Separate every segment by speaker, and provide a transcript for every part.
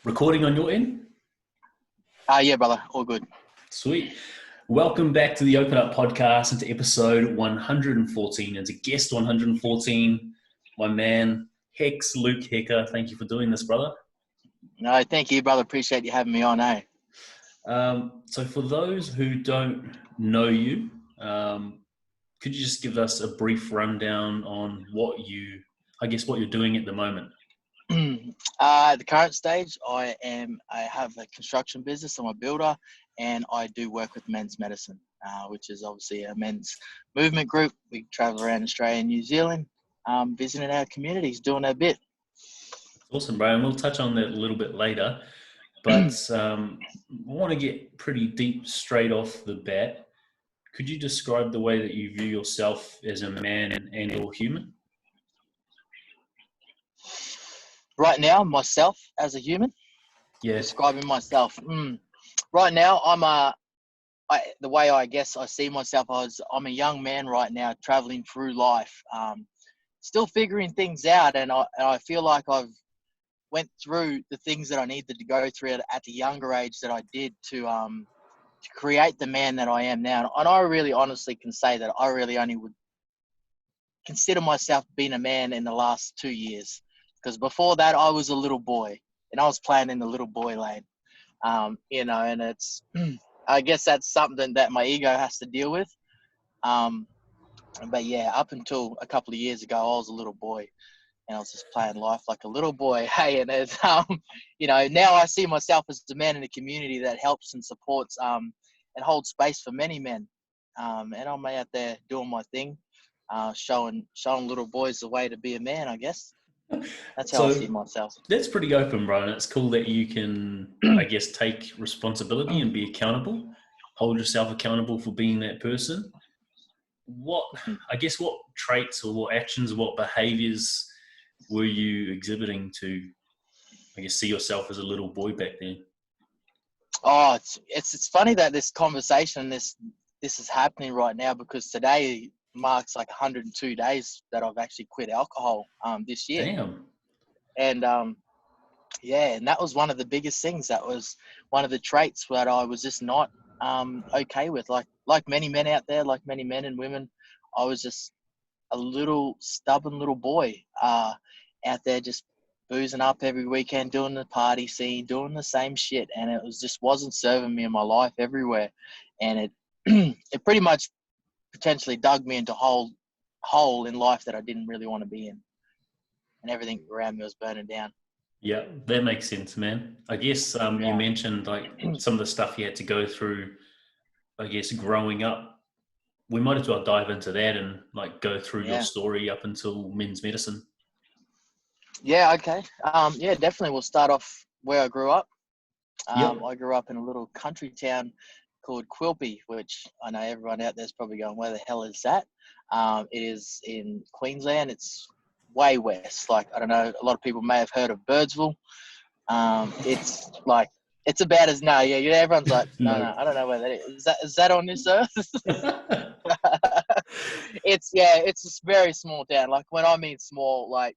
Speaker 1: Recording on your end?
Speaker 2: Yeah, brother. All good.
Speaker 1: Sweet. Welcome back to the Open Up podcast and to episode 114. And to guest 114, my man, Luke Heka. Thank you for doing this, brother.
Speaker 2: No, thank you, brother. Appreciate you having me on, eh?
Speaker 1: So for those who don't know you, could you just give us a brief rundown on what you're doing at the moment?
Speaker 2: At the current stage, I have a construction business. I'm a builder, and I do work with Men's Medicine, which is obviously a men's movement group. We travel around Australia and New Zealand, visiting our communities, doing our bit.
Speaker 1: Awesome, bro. And we'll touch on that a little bit later. But I want to get pretty deep straight off the bat. Could you describe the way that you view yourself as a man and or human?
Speaker 2: Right now, myself as a human, describing myself. Right now, the way I guess I see myself, I'm a young man right now, traveling through life, still figuring things out, and I feel like I've went through the things that I needed to go through at the younger age that I did to create the man that I am now. And I really honestly can say that I really only would consider myself being a man in the last 2 years. Because before that, I was a little boy, and I was playing in the little boy lane, and it's, I guess that's something that my ego has to deal with. But yeah, up until a couple of years ago, I was a little boy, and I was just playing life like a little boy. Hey, and it's, now I see myself as a man in a community that helps and supports, and holds space for many men. And I'm out there doing my thing, showing little boys the way to be a man, I guess. That's how I see myself.
Speaker 1: That's pretty open, bro, and it's cool that you can, I guess, take responsibility and be accountable, hold yourself accountable for being that person. What traits or what actions or what behaviors were you exhibiting to, I guess, see yourself as a little boy back then?
Speaker 2: Oh, it's funny that this conversation, this is happening right now, because today marks like 102 days that I've actually quit alcohol this year.
Speaker 1: Damn.
Speaker 2: And and that was one of the biggest things. That was one of the traits that I was just not okay with. Like many men out there, like many men and women, I was just a little stubborn little boy out there just boozing up every weekend, doing the party scene, doing the same shit, and it wasn't serving me in my life everywhere. And it it pretty much potentially dug me into a hole in life that I didn't really want to be in, and everything around me was burning down.
Speaker 1: Yeah, that makes sense, man. I guess you mentioned like some of the stuff you had to go through, I guess, growing up. We might as well dive into that and like go through your story up until Men's Medicine.
Speaker 2: Yeah, okay. Definitely. We'll start off where I grew up. I grew up in a little country town called Quilpie, which I know everyone out there is probably going, where the hell is that? It is in Queensland. It's way west. Like, I don't know, a lot of people may have heard of Birdsville. It's about as, everyone's like, no, I don't know where that is. Is that on this earth? It's a very small town. Like, when I mean small, like,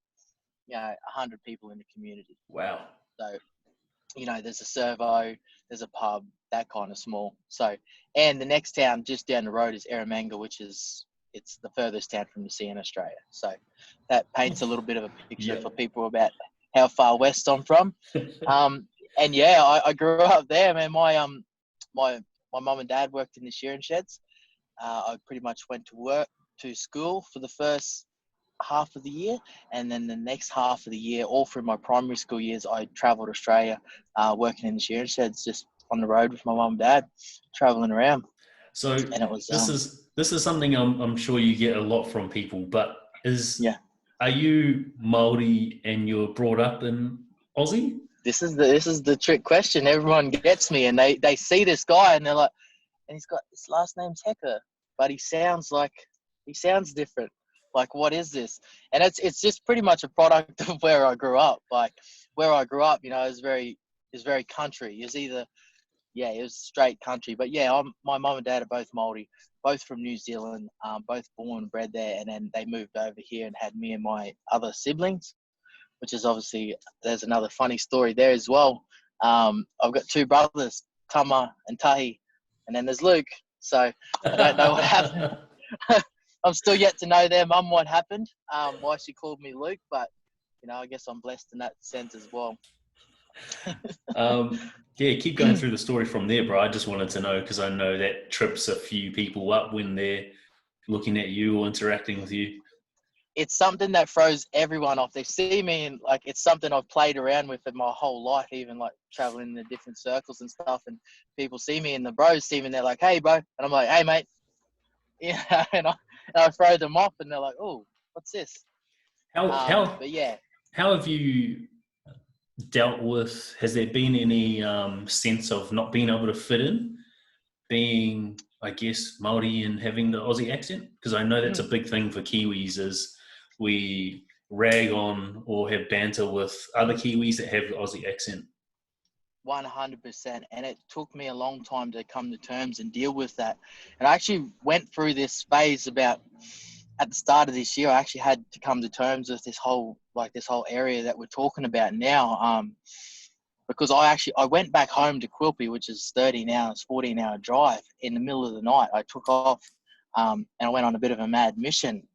Speaker 2: 100 people in the community.
Speaker 1: Wow.
Speaker 2: So, there's a servo, there's a pub, that kind of small. So, and the next town just down the road is Eromanga, which it's the furthest town from the sea in Australia. So that paints a little bit of a picture for people about how far west I'm from. And I grew up there, man. My mum and dad worked in the shearing sheds. I pretty much went to school for the first half of the year, and then the next half of the year, all through my primary school years, I travelled Australia, working in the shearing sheds, just on the road with my mum and dad, travelling around.
Speaker 1: So, and it was, this is something I'm sure you get a lot from people, but are you Maori and you're brought up in Aussie?
Speaker 2: This is the trick question. Everyone gets me, and they see this guy and they're like, and he's got, his last name's Heka, but he sounds different. Like, what is this? And it's just pretty much a product of where I grew up. Like, where I grew up, is very country. It was straight country. But my mum and dad are both Mouldy, both from New Zealand, both born and bred there, and then they moved over here and had me and my other siblings, which is obviously, there's another funny story there as well. I've got two brothers, Tama and Tahi, and then there's Luke. So I don't know what happened. I'm still yet to know their mum what happened, why she called me Luke, but I guess I'm blessed in that sense as well.
Speaker 1: Yeah, keep going through the story from there, bro. I just wanted to know, because I know that trips a few people up when they're looking at you or interacting with you.
Speaker 2: It's something that throws everyone off. They see me and it's something I've played around with in my whole life, even traveling in the different circles and stuff. And people see me and the bros see me and they're like, "Hey, bro," and I'm like, "Hey, mate," and I throw them off and they're like, "Oh, what's this?" But yeah,
Speaker 1: how have you dealt with? Has there been any sense of not being able to fit in, being, I guess, Maori and having the Aussie accent? Because I know that's a big thing for Kiwis, is we rag on or have banter with other Kiwis that have the Aussie accent.
Speaker 2: 100%. And it took me a long time to come to terms and deal with that. And I actually went through this phase about at the start of this year. I actually had to come to terms with this whole area that we're talking about now. Because I went back home to Quilpie, which is 14-hour drive, in the middle of the night. I took off and I went on a bit of a mad mission.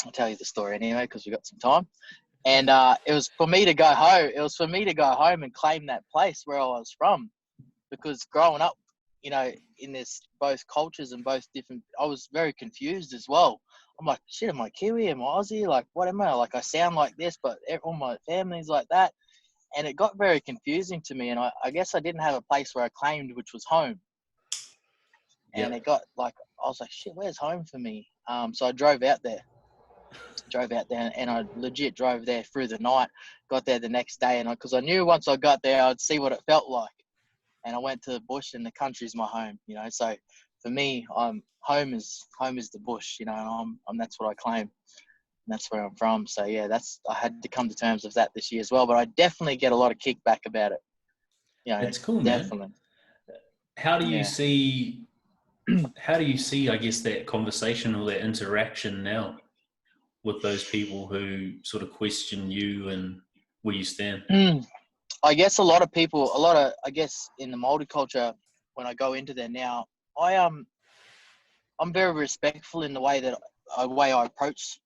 Speaker 2: I'll tell you the story anyway, because we've got some time. And it was for me to go home. It was for me to go home and claim that place where I was from, because growing up, in this both cultures and both different, I was very confused as well. I'm like, shit, am I Kiwi? Am I Aussie? Like, what am I? Like, I sound like this, but all my family's like that. And it got very confusing to me. And I guess I didn't have a place where I claimed, which was home. And it got I was like, shit, where's home for me? So I drove out there and I legit drove there through the night, got there the next day. And because I knew once I got there, I'd see what it felt like. And I went to the bush, and the country's my home, So for me, home is the bush, and that's what I claim. And that's where I'm from. So yeah, I had to come to terms with that this year as well. But I definitely get a lot of kickback about it.
Speaker 1: It's cool,
Speaker 2: definitely.
Speaker 1: Man. How do you see, I guess, that conversation or that interaction now with those people who sort of question you and where you stand?
Speaker 2: I guess I guess in the Mouldy culture, when I go into there now, I'm very respectful in the way I approach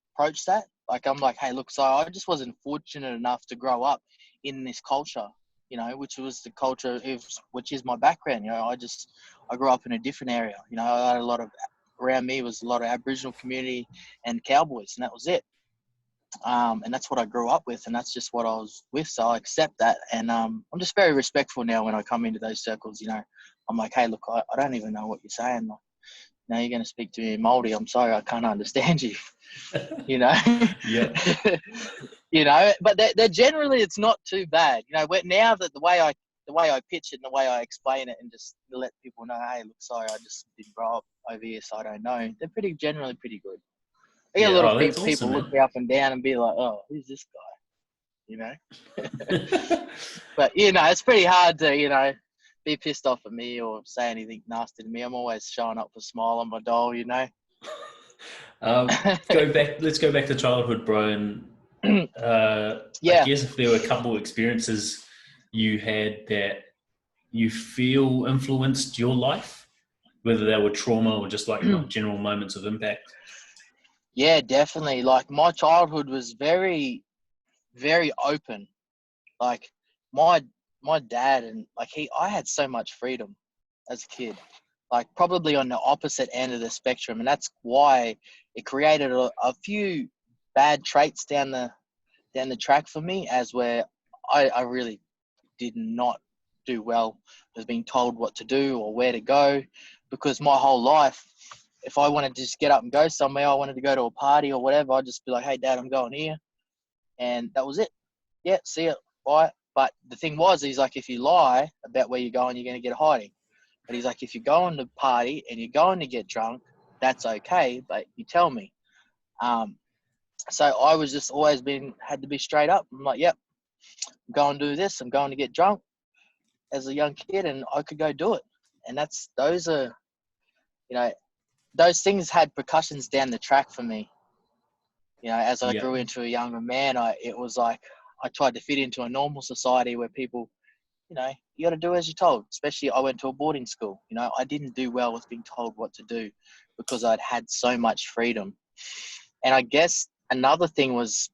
Speaker 2: that. I'm like, hey, look, so I just wasn't fortunate enough to grow up in this culture, which was the culture which is my background. I grew up in a different area. I had around me was a lot of Aboriginal community and cowboys, and that was it. And that's what I grew up with, and that's just what I was with. So I accept that, and I'm just very respectful now when I come into those circles. I'm like, hey, look, I don't even know what you're saying. Like, now you're going to speak to me in Mouldy. I'm sorry, I can't understand you.
Speaker 1: Yeah.
Speaker 2: But they're generally, it's not too bad. Now that the way I pitch it and the way I explain it, and just to let people know, hey, look, sorry, I just didn't grow up over here, so I don't know. They're generally pretty good. I get a lot of people awesome, look me up and down and be like, oh, who's this guy? But, it's pretty hard to, be pissed off at me or say anything nasty to me. I'm always showing up with a smile on my doll,
Speaker 1: Let's go back to childhood, bro. And I guess if there were a couple of experiences you had that you feel influenced your life, whether they were trauma or just general moments of impact.
Speaker 2: Yeah, definitely. My childhood was very, very open. My dad and I had so much freedom as a kid. Probably on the opposite end of the spectrum, and that's why it created a few bad traits down the track for me, as where I really did not do well with being told what to do or where to go, because my whole life, if I wanted to just get up and go somewhere, I wanted to go to a party or whatever, I'd just be like, hey, Dad, I'm going here. And that was it. Yeah, see it. Bye. But the thing was, he's like, if you lie about where you're going, you're going to get a hiding. But he's like, if you're going to party and you're going to get drunk, that's okay, but you tell me. So I was just always had to be straight up. I'm like, yep, I'm going to do this. I'm going to get drunk as a young kid, and I could go do it. And those things had percussions down the track for me. As I grew into a younger man, it was like I tried to fit into a normal society where people you know, you got to do as you're told. Especially I went to a boarding school. You know, I didn't do well with being told what to do because I'd had so much freedom. And I guess another thing was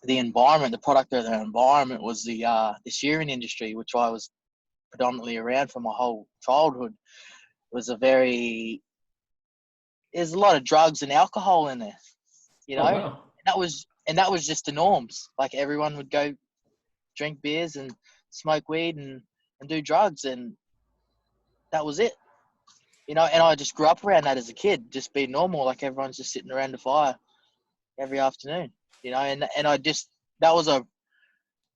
Speaker 2: the environment. The product of the environment was the shearing industry, which I was predominantly around for my whole childhood. It was there's a lot of drugs and alcohol in there, you know.
Speaker 1: Oh, wow.
Speaker 2: And that was just the norms. Like everyone would go drink beers and smoke weed and do drugs, and that was it, you know. And I just grew up around that as a kid, just being normal, like everyone's just sitting around the fire every afternoon, you know. And I just, that was a,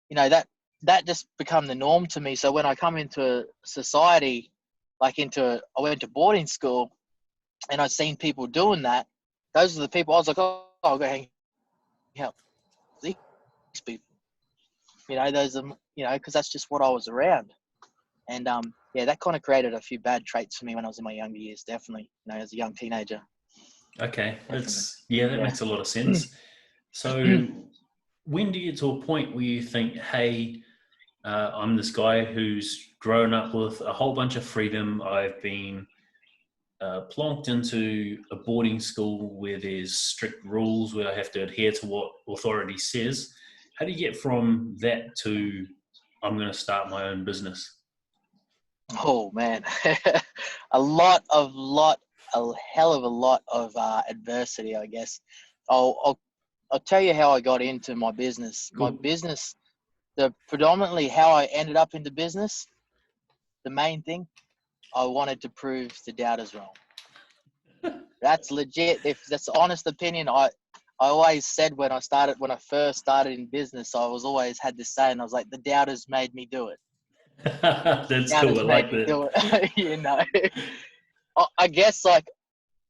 Speaker 2: you know, that just become the norm to me. So when I come into society, I went to boarding school, and I've seen people doing that. Those are the people I was like, oh, I'll go hang out with these people. You know, those are, you know, because that's just what I was around. And yeah, that kind of created a few bad traits for me when I was in my younger years, definitely, you know, as a young teenager.
Speaker 1: Okay. That makes a lot of sense. So when do you get to a point where you think, hey, I'm this guy who's grown up with a whole bunch of freedom. I've been plonked into a boarding school where there's strict rules, where I have to adhere to what authority says. How do you get from that to, I'm going to start my own business?
Speaker 2: Oh man, a hell of a lot of adversity, I guess. I'll tell you how I got into my business.
Speaker 1: Cool.
Speaker 2: My business, predominantly how I ended up in the business, the main thing, I wanted to prove the doubters wrong. That's legit. If that's the honest opinion, I always said when I first started in business, I was always had this saying, I was like, the doubters made me do it.
Speaker 1: That's cool. I like that.
Speaker 2: Do it. You know, I guess like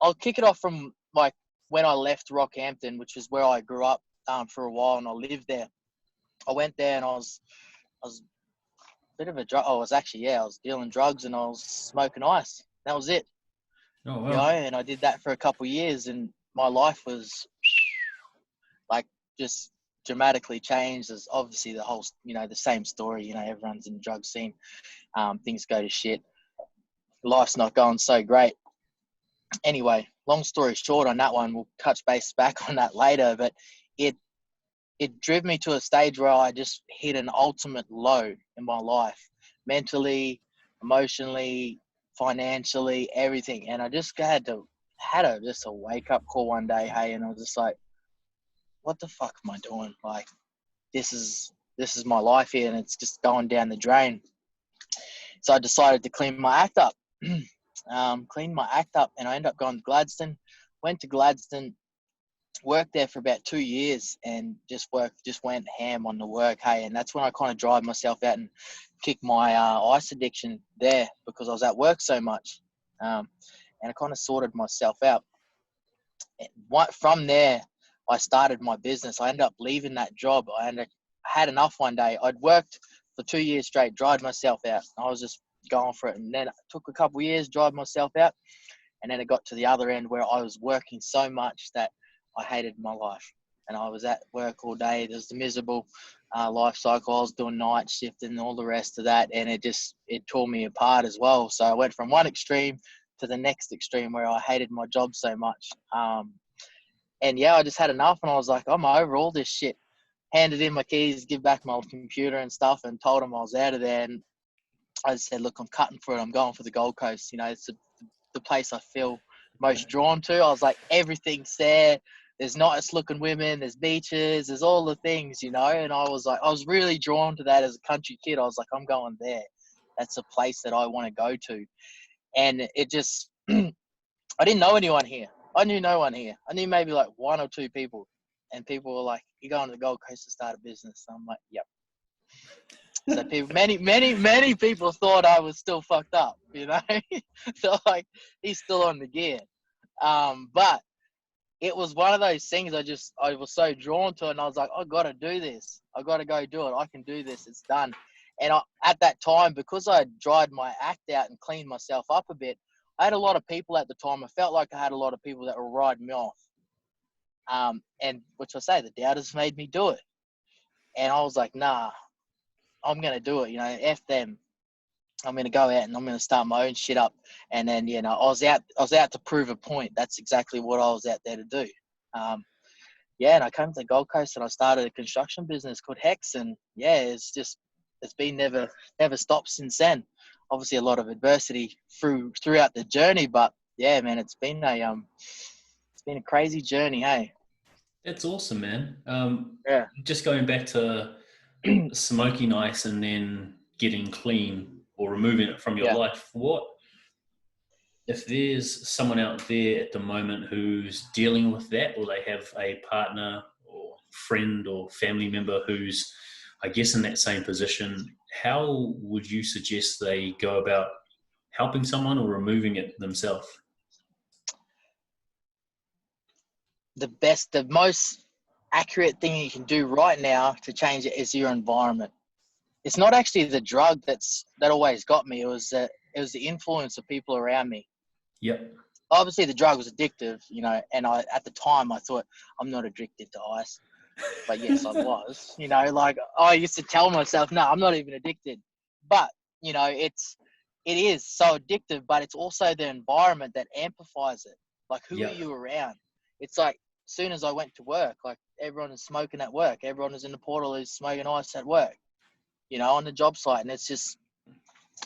Speaker 2: I'll kick it off from like when I left Rockhampton, which is where I grew up for a while, and I lived there. I went there and I was a bit of a drug. I was dealing drugs and I was smoking ice. That was it.
Speaker 1: Oh, wow.
Speaker 2: You know, and I did that for a couple of years, and my life was like just dramatically changed. As obviously the whole, you know, the same story. You know, everyone's in the drug scene. Things go to shit. Life's not going so great. Anyway, long story short on that one, we'll touch base back on that later, but it drove me to a stage where I just hit an ultimate low in my life, mentally, emotionally, financially, everything. And I just had a wake up call one day, hey, and I was just like, what the fuck am I doing? Like, this is my life here, and it's just going down the drain. So I decided to clean my act up. Cleaned my act up, and I ended up going to Gladstone. Went to Gladstone, worked there for about 2 years, and just went ham on the work. Hey, and that's when I kind of dried myself out and kicked my ice addiction there, because I was at work so much, and I kind of sorted myself out. And from there, I started my business. I ended up leaving that job. I had enough one day. I'd worked for 2 years straight, dried myself out. I was just going for it, and then it took a couple of years, dried myself out, and then it got to the other end where I was working so much that I hated my life, and I was at work all day. There's the miserable life cycle. I was doing night shift and all the rest of that, and it tore me apart as well. So I went from one extreme to the next extreme where I hated my job so much. And yeah, I just had enough, and I was like, I'm over all this shit. Handed in my keys, give back my computer and stuff, and told them I was out of there. And I just said, look, I'm cutting for it. I'm going for the Gold Coast. You know, it's the place I feel most drawn to. I was like, everything's there. There's nice looking women, there's beaches, there's all the things, you know. And I was really drawn to that as a country kid. I was like, I'm going there. That's a place that I want to go to. And it just, I didn't know anyone here. I knew no one here. I knew maybe like one or two people. And people were like, you're going to the Gold Coast to start a business. And I'm like, yep. So many people thought I was still fucked up, you know. So like, he's still on the gear. But it was one of those things I was so drawn to it, and I was like, I got to do this. I got to go do it. I can do this. It's done. And at that time, because I had dried my act out and cleaned myself up a bit, I had a lot of people at the time. I felt like I had a lot of people that were riding me off. And which I say, the doubters made me do it. And I was like, nah, I'm going to do it, F them. I'm going to go out and I'm going to start my own shit up. And then, I was out to prove a point. That's exactly what I was out there to do. And I came to the Gold Coast and I started a construction business called Hex. And it's been never stopped since then. Obviously a lot of adversity throughout the journey, but yeah, man, it's been a crazy journey. Hey,
Speaker 1: that's awesome, man.
Speaker 2: Yeah.
Speaker 1: Just going back to smoking ice and then getting clean or removing it from your life. What if there's someone out there at the moment who's dealing with that, or they have a partner or friend or family member who's, I guess, in that same position? How would you suggest they go about helping someone or removing it themselves?
Speaker 2: The most accurate thing you can do right now to change it is your environment. It's not actually the drug that always got me. It was the influence of people around me.
Speaker 1: Yep.
Speaker 2: Obviously the drug was addictive, and at the time I thought I'm not addicted to ice, but yes, I was, like I used to tell myself, no, I'm not even addicted, but it is so addictive, but it's also the environment that amplifies it. Like, who are you around? It's like, as soon as I went to work, like everyone is smoking at work. Everyone is in the portal is smoking ice at work, on the job site. And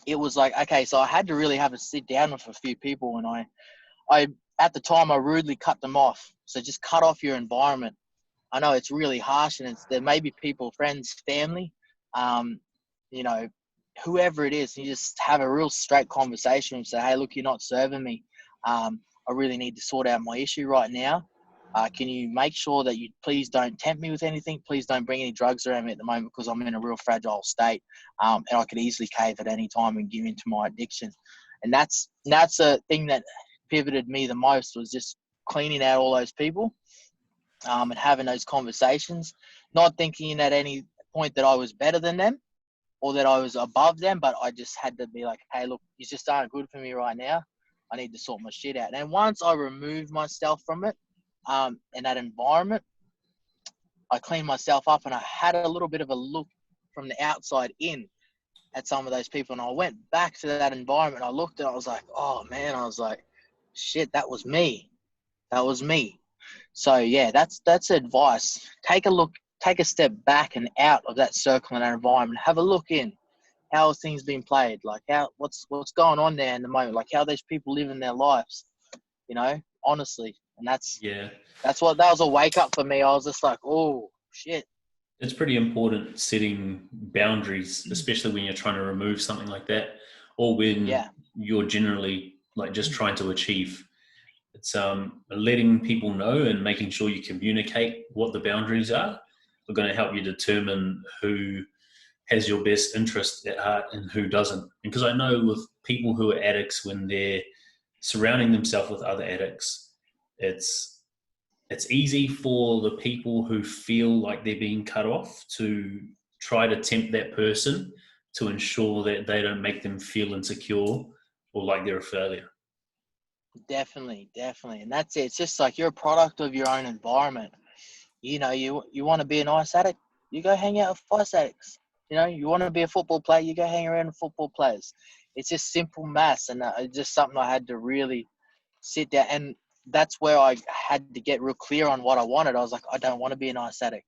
Speaker 2: it was like, okay, so I had to really have a sit down with a few people. And I at the time, I rudely cut them off. So just cut off your environment. I know it's really harsh, and there may be people, friends, family, whoever it is, and you just have a real straight conversation and say, hey, look, you're not serving me. I really need to sort out my issue right now. Can you make sure that you please don't tempt me with anything? Please don't bring any drugs around me at the moment, because I'm in a real fragile state, and I could easily cave at any time and give into my addiction. And that's a thing that pivoted me the most, was just cleaning out all those people, and having those conversations, not thinking at any point that I was better than them or that I was above them, but I just had to be like, hey, look, you just aren't good for me right now. I need to sort my shit out. And once I removed myself from it, and that environment, I cleaned myself up, and I had a little bit of a look from the outside in at some of those people. And I went back to that environment. I looked and I was like, oh man, I was like, shit, that was me. That was me. So yeah, that's advice. Take a look, take a step back and out of that circle and that environment. Have a look in. How are things being played? Like, what's going on there in the moment? Like, how those people living their lives, honestly. And that was a wake up for me. I was just like, oh shit.
Speaker 1: It's pretty important setting boundaries, especially when you're trying to remove something like that, or when you're generally like just trying to achieve. It's letting people know and making sure you communicate what the boundaries are going to help you determine who has your best interest at heart and who doesn't. Because I know with people who are addicts, when they're surrounding themselves with other addicts, it's easy for the people who feel like they're being cut off to try to tempt that person to ensure that they don't make them feel insecure or like they're a failure.
Speaker 2: Definitely. And that's it. It's just like, you're a product of your own environment. You want to be an ice addict, you go hang out with ice addicts. You want to be a football player, you go hang around with football players. It's just simple maths, and it's just something I had to really sit down. And that's where I had to get real clear on what I wanted. I was like, I don't want to be an ice addict.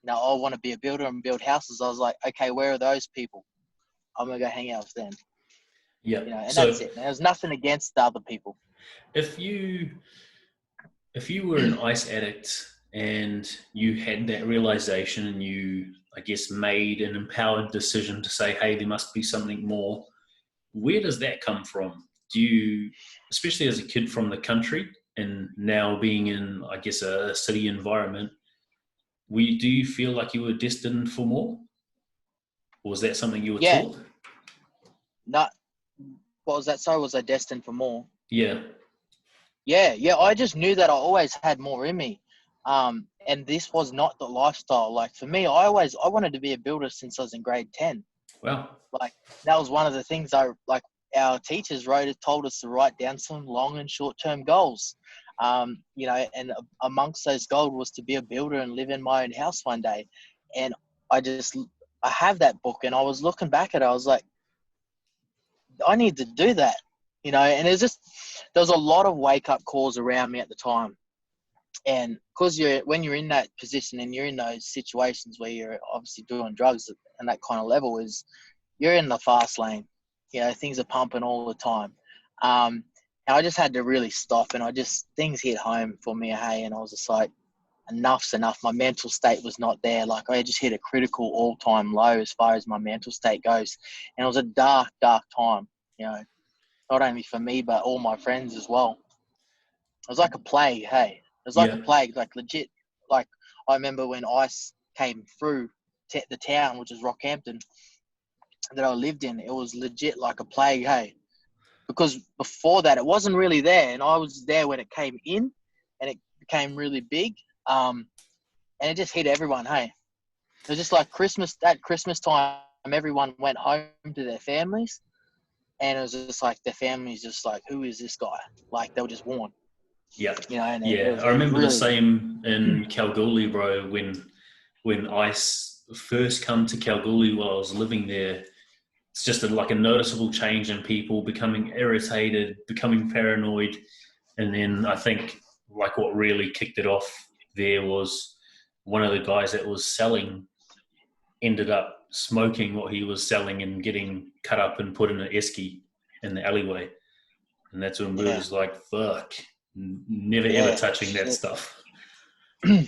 Speaker 2: Now I want to be a builder and build houses. I was like, okay, where are those people? I'm going to go hang out with them.
Speaker 1: Yeah.
Speaker 2: And that's it. There's nothing against the other people.
Speaker 1: If you were an ice addict and you had that realization and you, I guess, made an empowered decision to say, hey, there must be something more, where does that come from? Do you, especially as a kid from the country and now being in, I guess, a city environment, do you feel like you were destined for more? Or was that something you were taught?
Speaker 2: What was that? So was I destined for more?
Speaker 1: Yeah.
Speaker 2: Yeah. I just knew that I always had more in me. And this was not the lifestyle. Like, for me, I wanted to be a builder since I was in grade 10.
Speaker 1: Wow.
Speaker 2: Like, that was one of the things our teachers told us to write down some long and short-term goals. And amongst those goals was to be a builder and live in my own house one day. And I just I have that book, and I was looking back at it. I was like, I need to do that, you know. And there was a lot of wake up calls around me at the time, and because when you're in that position and you're in those situations where you're obviously doing drugs and that kind of level, is you're in the fast lane, you know, things are pumping all the time. And I just had to really stop, and things hit home for me, hey, and I was just like, enough's enough. My mental state was not there. Like, I just hit a critical all-time low as far as my mental state goes. And it was a dark, dark time, you know, not only for me, but all my friends as well. It was like a plague, hey. It was like a plague, like legit. Like, I remember when ICE came through the town, which is Rockhampton, that I lived in, it was legit like a plague, hey. Because before that, it wasn't really there. And I was there when it came in, and it became really big. And it just hit everyone, hey. It was just like at Christmas time, everyone went home to their families, and it was just like their families just like, who is this guy? Like, they were just warned.
Speaker 1: Yeah.
Speaker 2: You know, and
Speaker 1: I remember the same in Kalgoorlie, bro, when ICE first come to Kalgoorlie while I was living there. It's just like a noticeable change in people becoming irritated, becoming paranoid. And then I think like what really kicked it off there was one of the guys that was selling ended up smoking what he was selling and getting cut up and put in an esky in the alleyway. And that's when we were just like, fuck, never ever touching that stuff.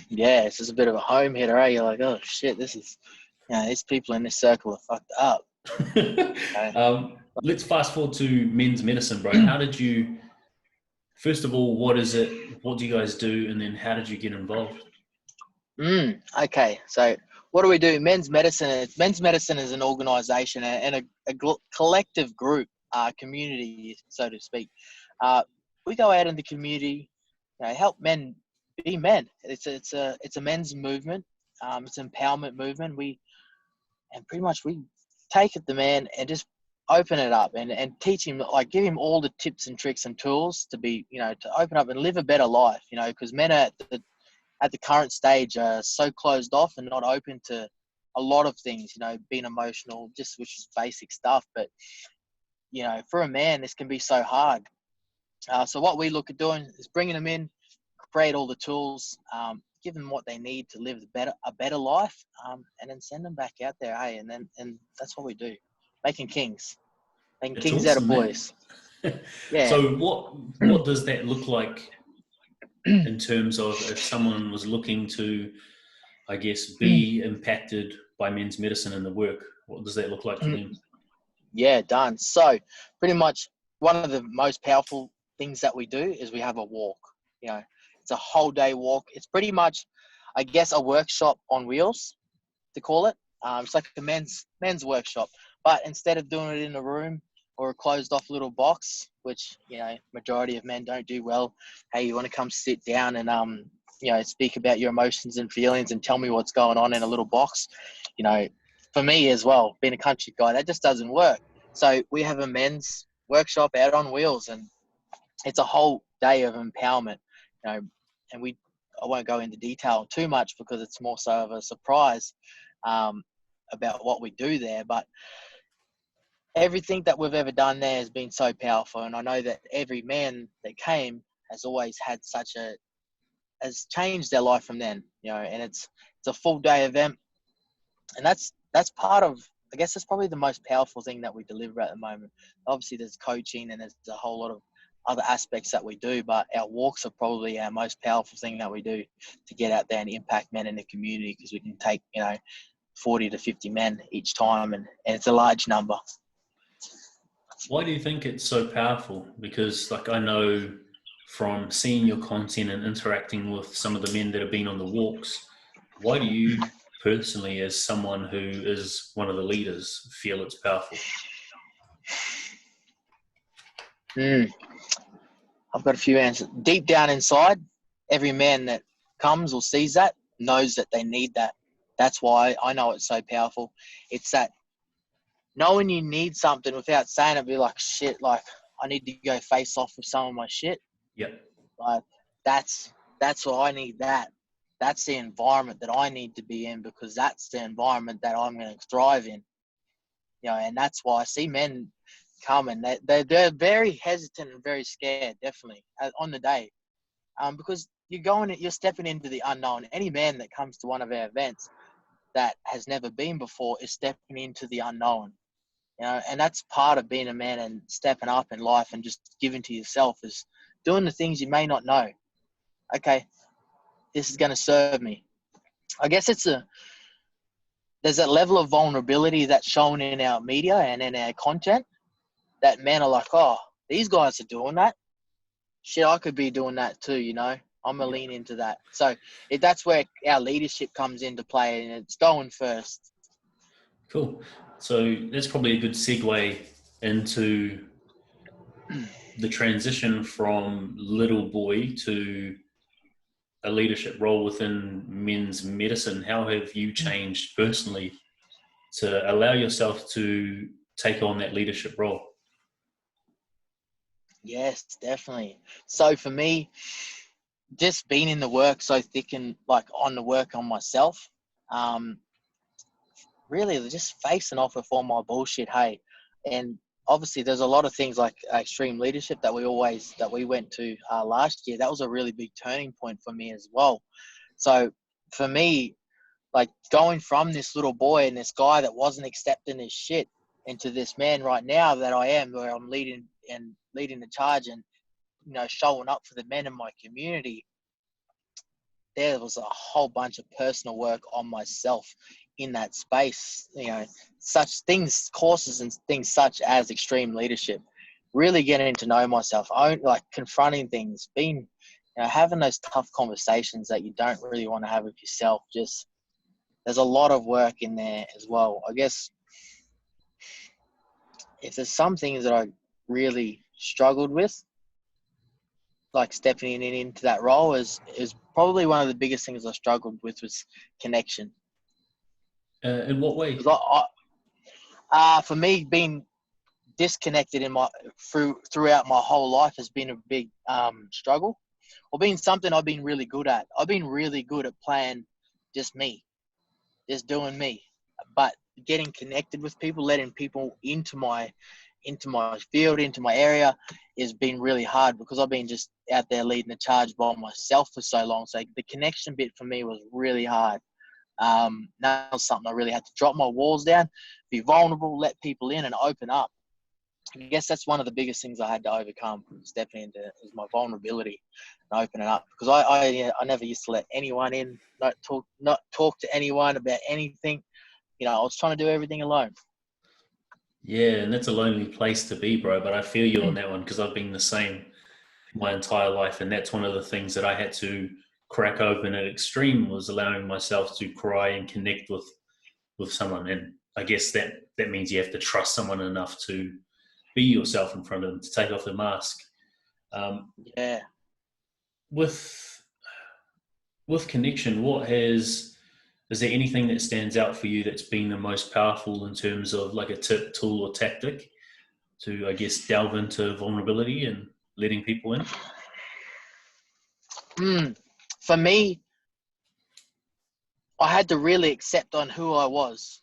Speaker 2: Yeah, it's just a bit of a home hitter, eh? You're like, oh shit, this is, you know, these people in this circle are fucked up.
Speaker 1: Let's fast forward to men's medicine, bro. How did you, first of all, what is it? What do you guys do? And then how did you get involved?
Speaker 2: Okay, so what do we do? Men's medicine is an organisation and a collective group, community, so to speak. We go out in the community, you know, help men be men. It's a men's movement. It's an empowerment movement. We take it the man and just open it up and teach him, like, give him all the tips and tricks and tools to be, you know, to open up and live a better life, you know, because men are at the current stage are so closed off and not open to a lot of things, you know, being emotional, which is basic stuff. But, you know, for a man, this can be so hard. So what we look at doing is bringing them in, create all the tools, give them what they need to live a better life, and then send them back out there, hey, and that's what we do, making kings
Speaker 1: Awesome,
Speaker 2: out of boys. Yeah.
Speaker 1: So what does that look like in terms of if someone was looking to, I guess, be impacted by men's medicine in the work? What does that look like for them?
Speaker 2: Yeah, done. So pretty much one of the most powerful things that we do is we have a walk. You know, it's a whole day walk. It's pretty much, I guess, a workshop on wheels, to call it. It's like a men's workshop, but instead of doing it in a room or a closed off little box, which, you know, majority of men don't do well. Hey, you want to come sit down and you know, speak about your emotions and feelings and tell me what's going on in a little box. You know, for me as well, being a country guy, that just doesn't work. So we have a men's workshop out on wheels, and it's a whole day of empowerment, you know, and I won't go into detail too much because it's more so of a surprise about what we do there. But everything that we've ever done there has been so powerful. And I know that every man that came has always had has changed their life from then, you know, and it's a full day event. And that's part of, I guess that's probably the most powerful thing that we deliver at the moment. Obviously there's coaching and there's a whole lot of other aspects that we do, but our walks are probably our most powerful thing that we do to get out there and impact men in the community, because we can take, you know, 40 to 50 men each time, and it's a large number.
Speaker 1: Why do you think it's so powerful? Because, like, I know from seeing your content and interacting with some of the men that have been on the walks, why do you personally, as someone who is one of the leaders, feel it's powerful?
Speaker 2: I've got a few answers. Deep down inside, every man that comes or sees that knows that they need that. That's why I know it's so powerful. It's that knowing you need something without saying it, be like, shit, like, I need to go face off with some of my shit.
Speaker 1: Yep.
Speaker 2: Like, that's why I need that. that's the environment that I need to be in, because that's the environment that I'm going to thrive in. And that's why I see men come, and they're very hesitant and very scared, definitely, on the day, because you're stepping into the unknown. Any man that comes to one of our events that has never been before is stepping into the unknown. And that's part of being a man and stepping up in life and just giving to yourself, is doing the things you may not know. Okay, this is going to serve me. I guess there's that level of vulnerability that's shown in our media and in our content, that men are like, oh, these guys are doing that. Shit, I could be doing that too, I'm going to lean into that. So that's where our leadership comes into play, and it's going first.
Speaker 1: Cool. So that's probably a good segue into the transition from little boy to a leadership role within men's medicine. How have you changed personally to allow yourself to take on that leadership role?
Speaker 2: Yes, definitely. So for me, just being in the work so thick and like on the work on myself, really just facing off with all my bullshit, hey. And obviously there's a lot of things like extreme leadership that we went to last year. That was a really big turning point for me as well. So for me, like going from this little boy and this guy that wasn't accepting his shit into this man right now that I am, where I'm leading the charge and, showing up for the men in my community, there was a whole bunch of personal work on myself in that space, such things, courses and things such as extreme leadership, really getting to know myself, like confronting things, being, having those tough conversations that you don't really want to have with yourself. Just, there's a lot of work in there as well. I guess if there's some things that I really struggled with, like stepping into that role, is probably one of the biggest things I struggled with was connection.
Speaker 1: In what way?
Speaker 2: For me, being disconnected throughout my whole life has been a big struggle, or being something I've been really good at. I've been really good at playing just me, just doing me, but getting connected with people, letting people into my field, into my area, has been really hard, because I've been just out there leading the charge by myself for so long. So the connection bit for me was really hard. That was something I really had to drop my walls down, be vulnerable, let people in and open up. I guess that's one of the biggest things I had to overcome, stepping into, is my vulnerability and opening up, because I never used to let anyone in, not talk to anyone about anything. I was trying to do everything alone.
Speaker 1: Yeah, and that's a lonely place to be, bro. But I feel you on that one, because I've been the same my entire life, and that's one of the things that I had to crack open at extreme, was allowing myself to cry and connect with someone. And I guess that means you have to trust someone enough to be yourself in front of them, to take off the mask.
Speaker 2: Yeah.
Speaker 1: With connection, is there anything that stands out for you that's been the most powerful in terms of like a tip, tool, or tactic to, I guess, delve into vulnerability and letting people in?
Speaker 2: For me, I had to really accept on who I was.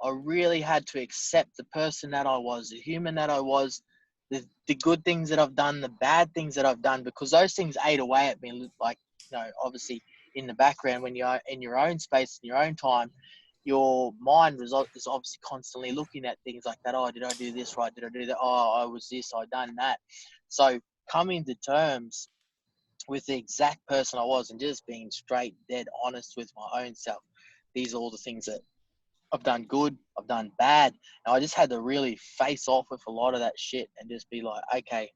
Speaker 2: I really had to accept the person that I was, the human that I was, the good things that I've done, the bad things that I've done, because those things ate away at me. Like, obviously in the background, when you're in your own space, in your own time, your mind is obviously constantly looking at things like that. Oh, did I do this right? Did I do that? Oh, I was this, I done that. So coming to terms with the exact person I was and just being straight, dead honest with my own self. These are all the things that I've done good, I've done bad. And I just had to really face off with a lot of that shit and just be like, okay,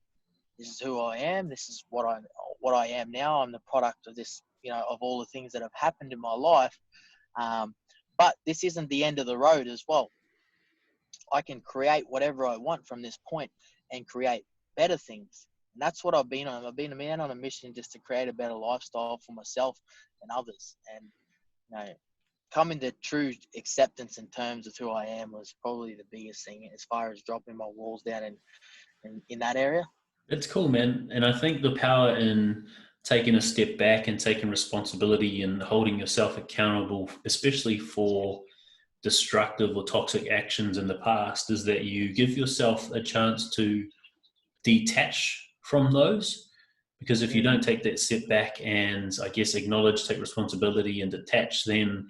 Speaker 2: this is who I am. This is what I am now. I'm the product of this, of all the things that have happened in my life. But this isn't the end of the road as well. I can create whatever I want from this point and create better things. And that's what I've been on. I've been a man on a mission just to create a better lifestyle for myself and others. And, coming to true acceptance in terms of who I am was probably the biggest thing as far as dropping my walls down in that area.
Speaker 1: It's cool, man. And I think the power in taking a step back and taking responsibility and holding yourself accountable, especially for destructive or toxic actions in the past, is that you give yourself a chance to detach from those. Because if you don't take that step back and, I guess, acknowledge, take responsibility and detach, then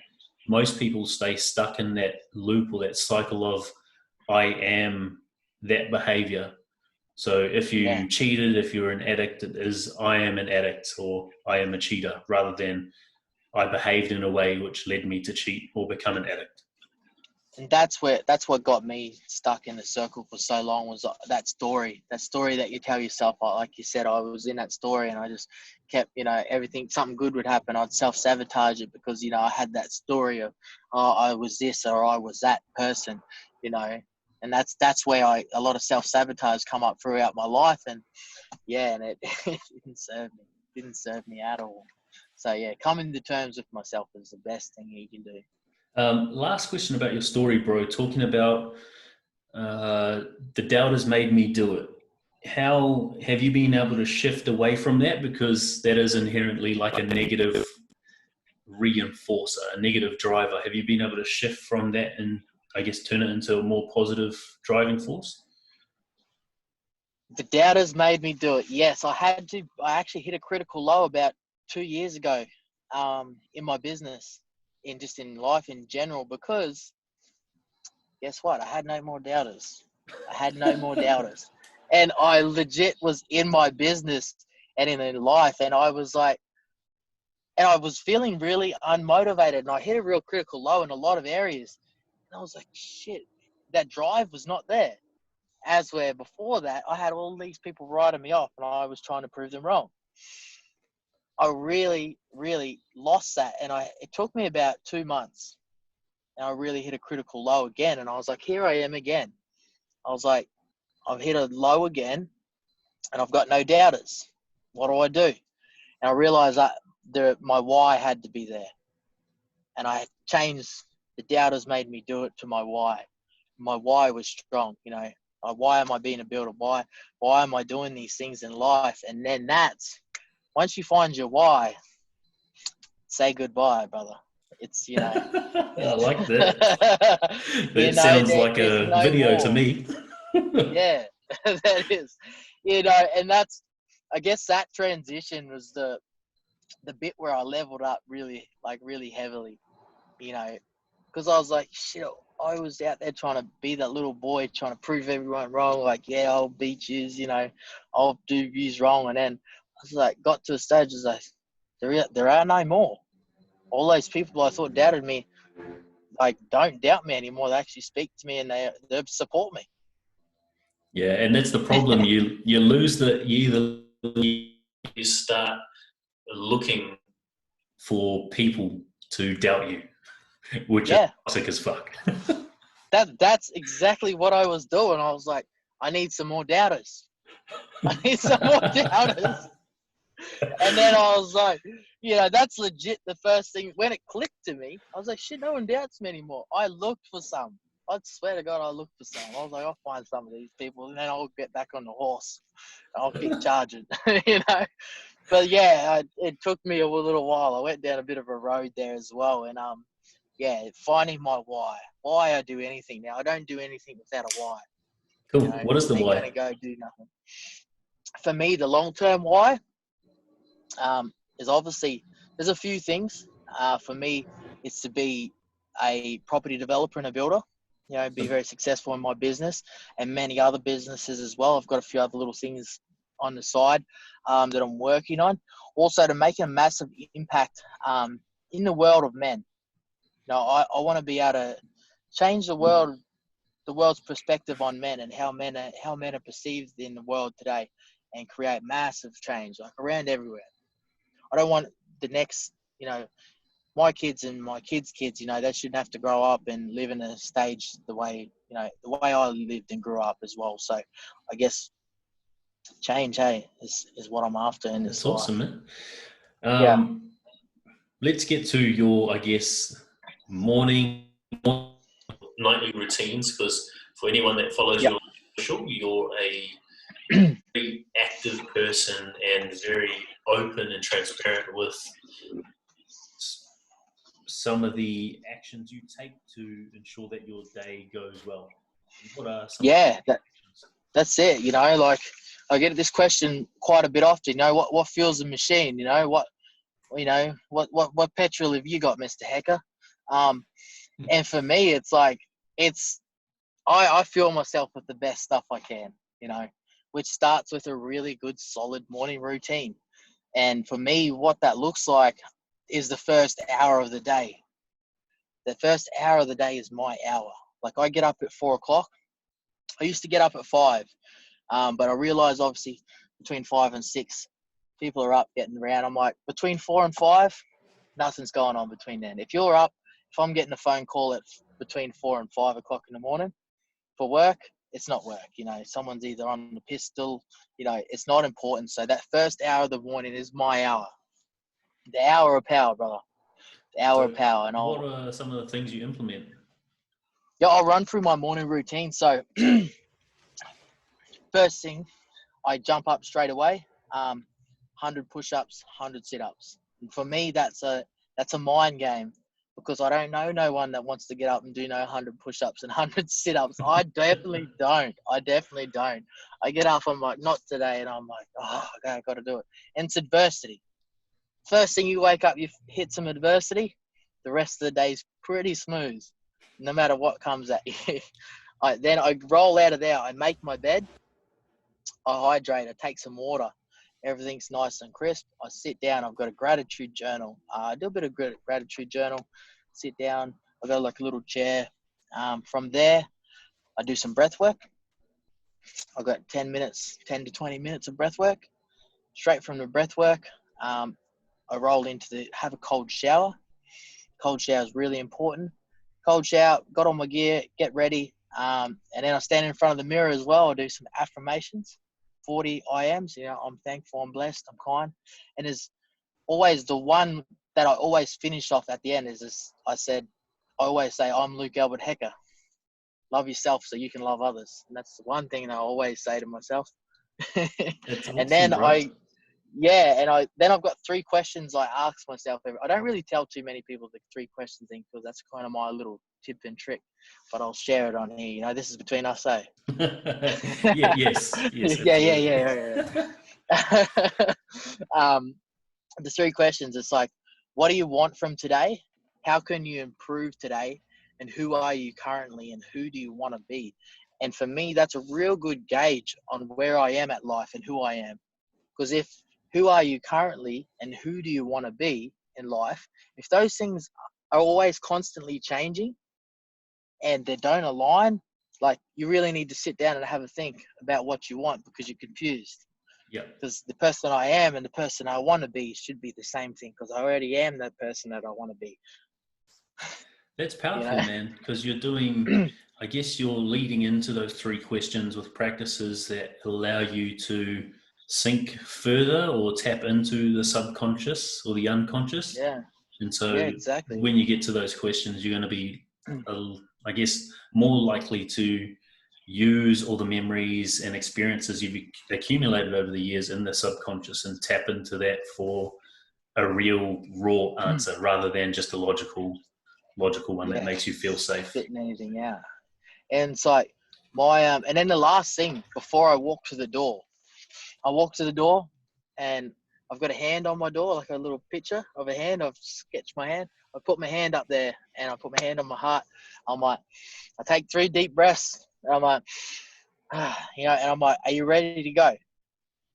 Speaker 1: most people stay stuck in that loop or that cycle of, I am that behavior. So if you cheated, if you're an addict, it is, I am an addict or I am a cheater, rather than I behaved in a way which led me to cheat or become an addict.
Speaker 2: And that's what got me stuck in the circle for so long, was that story that you tell yourself. Like you said, I was in that story and I just kept, everything, something good would happen, I'd self-sabotage it because, I had that story of, I was this or I was that person, and that's where a lot of self-sabotage come up throughout my life. And and it didn't serve me at all. So coming to terms with myself is the best thing you can do.
Speaker 1: Last question about your story, bro. Talking about the doubters made me do it. How have you been able to shift away from that? Because that is inherently like a negative reinforcer, a negative driver. Have you been able to shift from that and, I guess, turn it into a more positive driving force?
Speaker 2: The doubters made me do it. Yes, I had to. I actually hit a critical low about 2 years ago in my business, in life in general, because guess what? I had no more doubters. And I legit was in my business and in life, and I was like, and I was feeling really unmotivated, and I hit a real critical low in a lot of areas. And I was like, shit, that drive was not there. As where before that, I had all these people writing me off and I was trying to prove them wrong. I really, really lost that. And it took me about 2 months. And I really hit a critical low again. And I was like, here I am again. I was like, I've hit a low again and I've got no doubters. What do I do? And I realized that my why had to be there. And I changed, the doubters made me do it to my why. My why was strong, why am I being a builder? Why am I doing these things in life? And then once you find your why, say goodbye, brother. It's,
Speaker 1: I like that. That sounds like a video to me.
Speaker 2: Yeah, that is. And that's, I guess that transition was the bit where I leveled up really heavily, because I was like, shit, I was out there trying to be that little boy, trying to prove everyone wrong. Like, yeah, I'll beat yous, I'll do yous wrong. And then I was like, got to a stage, I was like, there are no more. All those people I thought doubted me, like, don't doubt me anymore. They actually speak to me and they support me.
Speaker 1: Yeah, and that's the problem. You lose you start looking for people to doubt you, which is toxic as fuck.
Speaker 2: That's exactly what I was doing. I was like, I need some more doubters. And then I was like, that's legit the first thing. When it clicked to me, I was like, shit, no one doubts me anymore. I looked for some. I swear to God, I looked for some. I was like, I'll find some of these people, and then I'll get back on the horse. I'll keep charging, But it took me a little while. I went down a bit of a road there as well, and finding my why. Why I do anything now. I don't do anything without a why.
Speaker 1: Cool. What is the why?
Speaker 2: Gonna go do nothing. For me, the long-term why is obviously, there's a few things. For me, it's to be a property developer and a builder. Be very successful in my business and many other businesses as well. I've got a few other little things on the side that I'm working on. Also, to make a massive impact in the world of men. I want to be able to change the world's perspective on men and how men are perceived in the world today, and create massive change, like around everywhere. I don't want the next, my kids and my kids' kids, they shouldn't have to grow up and live in a stage the way I lived and grew up as well. So I guess change, is what I'm after in this life.
Speaker 1: Awesome, man. Let's get to your, I guess, morning, nightly routines, because for anyone that follows you on social, you're a very active person and very open and transparent with some of the actions you take to ensure that your day goes well. What are some actions?
Speaker 2: That's it. You know, like I get this question quite a bit often. You know, what fuels the machine? You know, what petrol have you got, Mr. Heka? And for me, it's like I fuel myself with the best stuff I can. You know, which starts with a really good, solid morning routine. And for me, what that looks like is the first hour of the day. The first hour of the day is my hour. Like I get up at 4 o'clock. I used to get up at 5, but I realized obviously between 5 and 6, people are up getting around. I'm like, between 4 and 5, nothing's going on between then. If you're up, if I'm getting a phone call at between 4 and 5 o'clock in the morning for work, it's not work. You know, someone's either on the pistol, you know, it's not important. So that first hour of the morning is my hour. The hour of power, brother. The hour of power. And
Speaker 1: what are some of the things you implement?
Speaker 2: Yeah, I'll run through my morning routine. So first thing, I jump up straight away. 100 push-ups, 100 sit-ups. And for me, that's a mind game, because I don't know no one that wants to get up and do 100 push-ups and 100 sit-ups. I definitely don't. I get up, I'm like, not today, and I'm like, oh, okay, I've got to do it. And it's adversity. First thing you wake up, you hit some adversity. The rest of the day's pretty smooth, no matter what comes at you. Then I roll out of there. I make my bed. I hydrate. I take some water. Everything's nice and crisp. I sit down. I've got a gratitude journal. I do a bit of gratitude journal. Sit down. I've got like a little chair. From there, I do some breath work. I've got 10 to 20 minutes of breath work. Straight from the breath work, I roll into have a cold shower. Cold shower is really important. Cold shower, got all my gear, get ready. And then I stand in front of the mirror as well. I do some affirmations, 40 IMs. You know, I'm thankful, I'm blessed, I'm kind. And there's always the one that I always finish off at the end is this. I always say, I'm Luke Heka. Love yourself so you can love others. And that's the one thing that I always say to myself. And then then I've got 3 questions I ask myself. I don't really tell too many people the 3 questions thing, because that's kind of my little tip and trick, but I'll share it on here. You know, this is between us, eh?
Speaker 1: Yes.
Speaker 2: Yeah. The 3 questions, it's like, what do you want from today? How can you improve today? And who are you currently, and who do you want to be? And for me, that's a real good gauge on where I am at life and who I am. Because if who are you currently and who do you want to be in life, if those things are always constantly changing and they don't align, like, you really need to sit down and have a think about what you want, because you're confused.
Speaker 1: Yeah.
Speaker 2: Because the person I am and the person I want to be should be the same thing, because I already am that person that I want to be.
Speaker 1: That's powerful, man, because you're doing, I guess you're leading into those 3 questions with practices that allow you to sink further or tap into the subconscious or the unconscious.
Speaker 2: Yeah.
Speaker 1: And so
Speaker 2: exactly.
Speaker 1: when you get to those questions, you're going to be, I guess, more likely to use all the memories and experiences you've accumulated over the years in the subconscious and tap into that for a real raw answer rather than just a logical one that makes you feel safe.
Speaker 2: Fitting anything out. And it's like and then the last thing before I walk to the door, and I've got a hand on my door, like a little picture of a hand. I've sketched my hand. I put my hand up there and I put my hand on my heart. I'm like, I take 3 deep breaths. And I'm like, and I'm like, are you ready to go?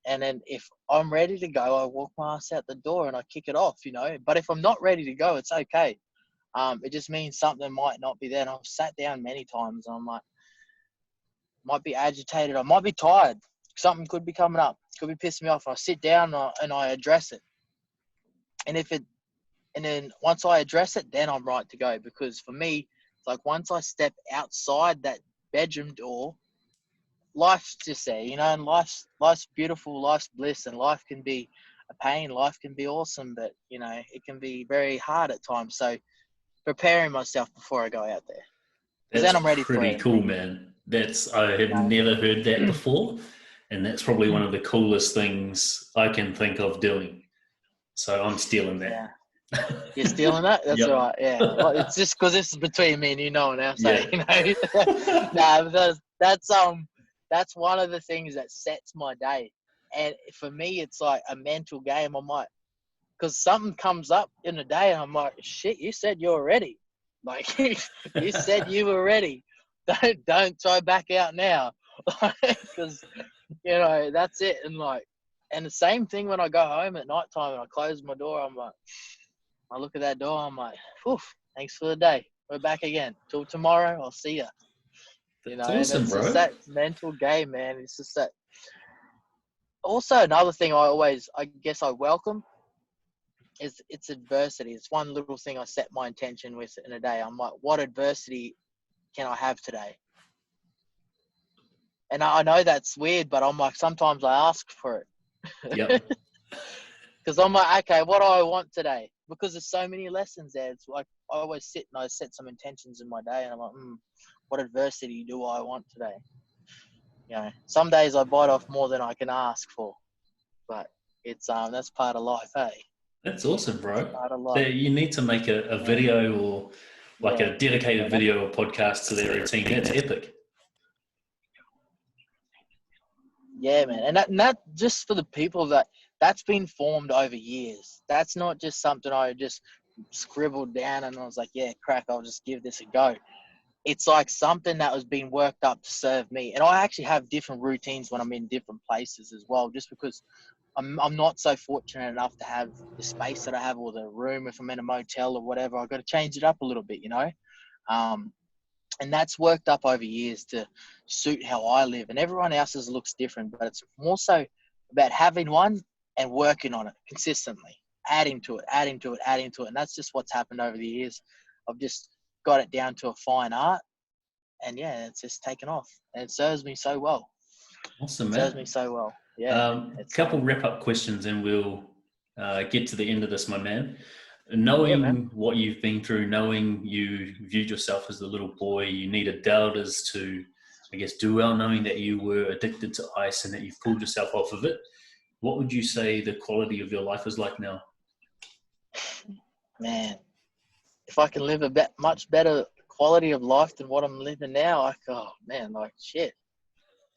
Speaker 2: And then if I'm ready to go, I walk my ass out the door and I kick it off, But if I'm not ready to go, it's okay. It just means something might not be there. And I've sat down many times and I'm like, might be agitated. I might be tired. Something could be coming up. Could be pissing me off. I sit down and I address it. And then once I address it, then I'm right to go. Because for me, it's like once I step outside that bedroom door, life's just there, and life's beautiful, life's bliss, and life can be a pain, life can be awesome, but, it can be very hard at times. So preparing myself before I go out there.
Speaker 1: That's then I'm ready pretty cool, man. I have never heard that before. And that's probably one of the coolest things I can think of doing. So I'm stealing that.
Speaker 2: Yeah. You're stealing that? That's
Speaker 1: Yep.
Speaker 2: all right. Yeah. Well, it's just because this is between me and you, no one else.
Speaker 1: Yeah.
Speaker 2: You know? Nah, that's one of the things that sets my day. And for me, it's like a mental game. I'm like, because something comes up in the day, and I'm like, shit, you said you were ready. Like, you said you were ready. Don't try back out now. Because, you know, that's it. And like, and the same thing when I go home at night time and I close my door, I'm like, I look at that door, I'm like, whew, thanks for the day. We're back again. Till tomorrow, I'll see ya. You know,
Speaker 1: That's awesome,
Speaker 2: and it's
Speaker 1: bro.
Speaker 2: just that mental game, man. It's just that. Also, another thing I guess I welcome is it's adversity. It's one little thing I set my intention with in a day. I'm like, what adversity can I have today? And I know that's weird, but I'm like, sometimes I ask for it.
Speaker 1: Yep.
Speaker 2: Because I'm like, okay, what do I want today? Because there's so many lessons there. It's like I always sit and I set some intentions in my day, and I'm like, what adversity do I want today? You know, some days I bite off more than I can ask for, but it's that's part of life, hey.
Speaker 1: That's awesome, bro.
Speaker 2: Part of life.
Speaker 1: You need to make a video or like a dedicated video or podcast to their routine. That's epic.
Speaker 2: Yeah, man, and that just for the people that's been formed over years. That's not just something I just scribbled down and I was like, yeah, crack, I'll just give this a go. It's like something that was being worked up to serve me. And I actually have different routines when I'm in different places as well, just because I'm not so fortunate enough to have the space that I have or the room if I'm in a motel or whatever. I've got to change it up a little bit, you know? And that's worked up over years to suit how I live. And everyone else's looks different, but it's more so about having one and working on it consistently, adding to it. And that's just what's happened over the years. I've just got it down to a fine art. And yeah, it's just taken off. And it serves me so well.
Speaker 1: Awesome, man.
Speaker 2: It serves me so well. Yeah.
Speaker 1: A couple wrap-up questions and we'll get to the end of this, my man. Knowing what you've been through, knowing you viewed yourself as the little boy, you needed doubters to, I guess, do well, knowing that you were addicted to ice and that you've pulled yourself off of it, what would you say the quality of your life is like now?
Speaker 2: Man, if I can live a much better quality of life than what I'm living now, like, oh man, like shit.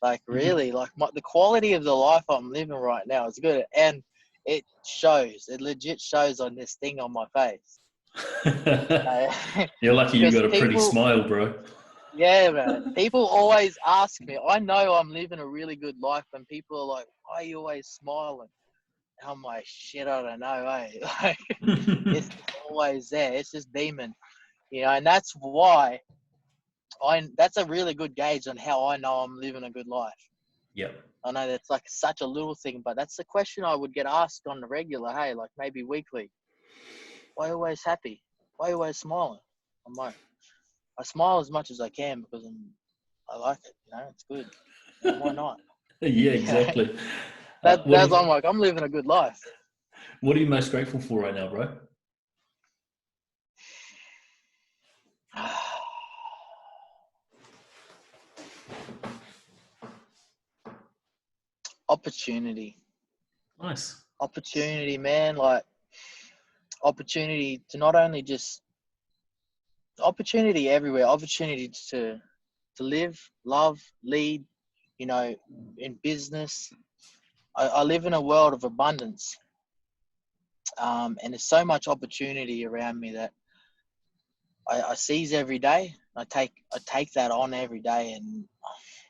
Speaker 2: Like really, like the quality of the life I'm living right now is good. And it shows. It legit shows on this thing on my face.
Speaker 1: You're lucky you got a pretty smile, bro.
Speaker 2: Yeah, man. People always ask me. I know I'm living a really good life, and people are like, "Why are you always smiling?" And I'm like, "Shit, I don't know, eh?" Like, it's always there. It's just demon, you know. And that's why that's a really good gauge on how I know I'm living a good life.
Speaker 1: Yep.
Speaker 2: I know that's like such a little thing, but that's the question I would get asked on the regular. Hey, like maybe weekly. Why are you always happy? Why are you always smiling? I'm like, I smile as much as I can because I like it. You know, it's good. And why not?
Speaker 1: Yeah, exactly.
Speaker 2: That's I'm like, I'm living a good life.
Speaker 1: What are you most grateful for right now, bro?
Speaker 2: Opportunity.
Speaker 1: Nice.
Speaker 2: Opportunity, man. Like, opportunity to not only just opportunity everywhere, opportunity to live, love, lead, you know, in business. I live in a world of abundance. And there's so much opportunity around me that I seize every day. I take that on every day, and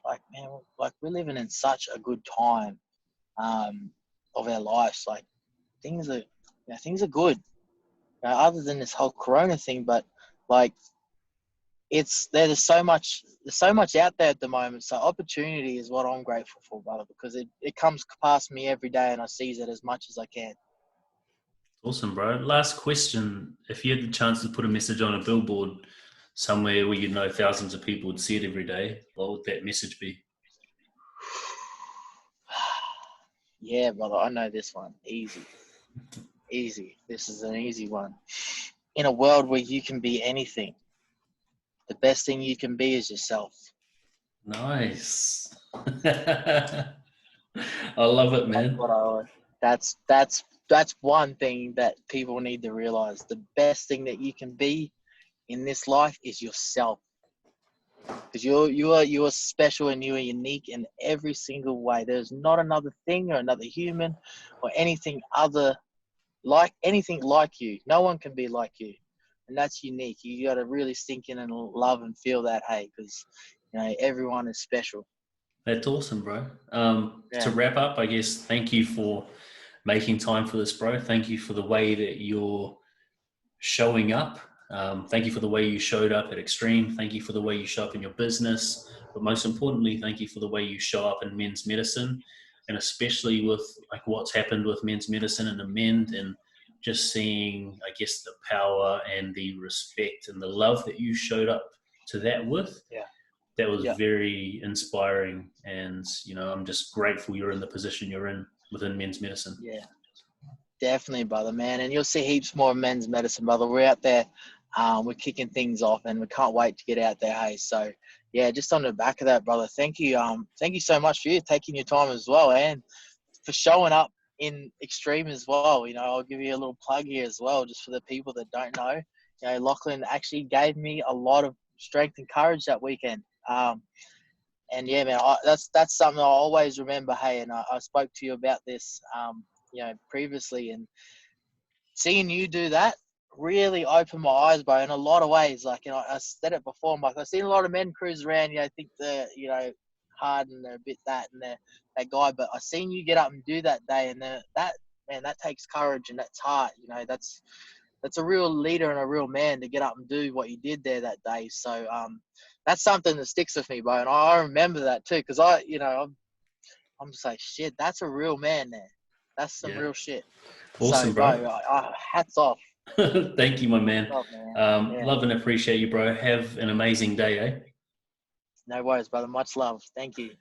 Speaker 2: like, man, like we're living in such a good time of our lives. Like things are good. You know, other than this whole Corona thing, but like there's so much out there at the moment. So opportunity is what I'm grateful for, brother, because it comes past me every day, and I seize it as much as I can.
Speaker 1: Awesome, bro. Last question. If you had the chance to put a message on a billboard somewhere where you know thousands of people would see it every day, what would that message be?
Speaker 2: Yeah, brother, I know this one. Easy. This is an easy one. In a world where you can be anything, the best thing you can be is yourself.
Speaker 1: Nice. I love it, man.
Speaker 2: That's one thing that people need to realize. The best thing that you can be in this life is yourself, because you are special and you are unique in every single way. There's not another thing or another human or anything like you. No one can be like you, and that's unique. You got to really sink in and love and feel that, hey, because everyone is special.
Speaker 1: That's awesome, bro.
Speaker 2: Yeah.
Speaker 1: To wrap up, I guess, thank you for making time for this, bro. Thank you for the way that you're showing up. Thank you for the way you showed up at Extreme. Thank you for the way you show up in your business. But most importantly, thank you for the way you show up in men's medicine, and especially with like what's happened with men's medicine and Amend, and just seeing, I guess, the power and the respect and the love that you showed up to that with.
Speaker 2: Yeah.
Speaker 1: That was
Speaker 2: Yeah.
Speaker 1: very inspiring, and I'm just grateful you're in the position you're in within men's medicine.
Speaker 2: Yeah, definitely, brother, man. And you'll see heaps more men's medicine, brother. We're out there, we're kicking things off, and we can't wait to get out there, hey. So yeah, just on the back of that, brother, thank you so much for you taking your time as well, and for showing up in Extreme as well. I'll give you a little plug here as well, just for the people that don't know. Lachlan actually gave me a lot of strength and courage that weekend. And yeah, man, that's something I always remember. Hey, and I spoke to you about this, previously, and seeing you do that really opened my eyes, bro, in a lot of ways. Like, I said it before, Mike. I've seen a lot of men cruise around, think they're, hard and they're a bit that and they're that guy, but I seen you get up and do that day, and that takes courage and that's heart. That's a real leader and a real man to get up and do what you did there that day. So that's something that sticks with me, bro. And I remember that too, because I'm just like, shit, that's a real man there. That's some real shit.
Speaker 1: Awesome,
Speaker 2: so,
Speaker 1: bro.
Speaker 2: Hats off.
Speaker 1: Thank you, my man.
Speaker 2: Hats off, man. Yeah.
Speaker 1: Love and appreciate you, bro. Have an amazing day, eh?
Speaker 2: No worries, brother. Much love. Thank you.